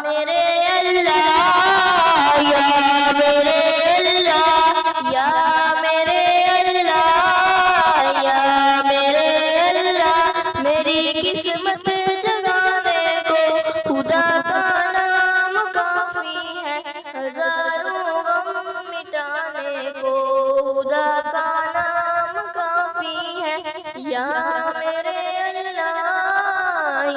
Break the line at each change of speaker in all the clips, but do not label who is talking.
میرے اللہ یا میرے اللہ یا میرے اللہ یا میرے اللہ، میری قسمت جگانے کو خدا کا نام کافی ہے، ہزاروں غم مٹانے کو خدا کا نام کافی ہے، یا میرے اللہ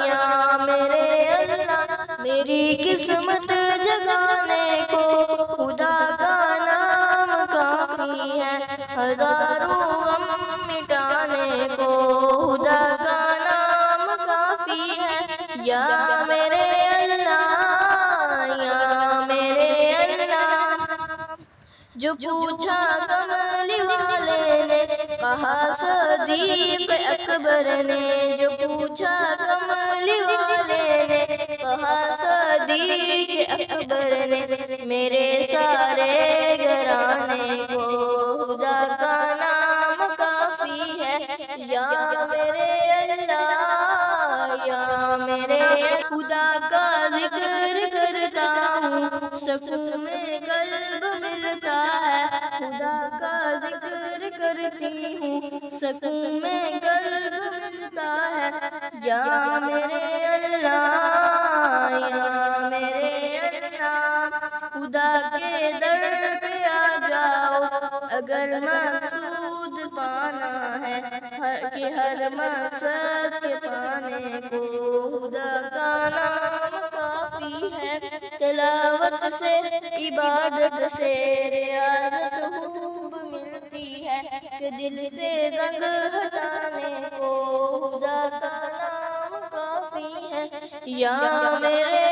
یا میرے اللہ، میری قسمت جگانے کو خدا کا نام کافی ہے، ہزاروں غم مٹانے کو خدا کا نام کافی ہے، یا میرے اللہ یا میرے اللہ۔ جو پوچھا کملی والے نے، کہا صدیق اکبر نے، جو پوچھا کملی والے نے، کہا صدیق اکبر نے، میرے سارے گھرانے کو خدا کا نام کافی ہے، یا میرے اللہ یا میرے خدا کا ذکر کرتا ہوں، سکون قلب ملتا ہے، خدا کا ذکر کرتی ہوں، سکون قلب ملتا ہے، یا میرے اللہ یا میرے اللہ۔ خدا کے در پہ آ جاؤ اگر مقصود پانا ہے، ہر مقصد کے پانے کو خدا کا نام کافی ہے، تلاوت سے عبادت سے ریاضت خوب ملتی ہے، کہ دل سے زنگ ہٹانے کو خدا کا نام کافی ہے، یا میرے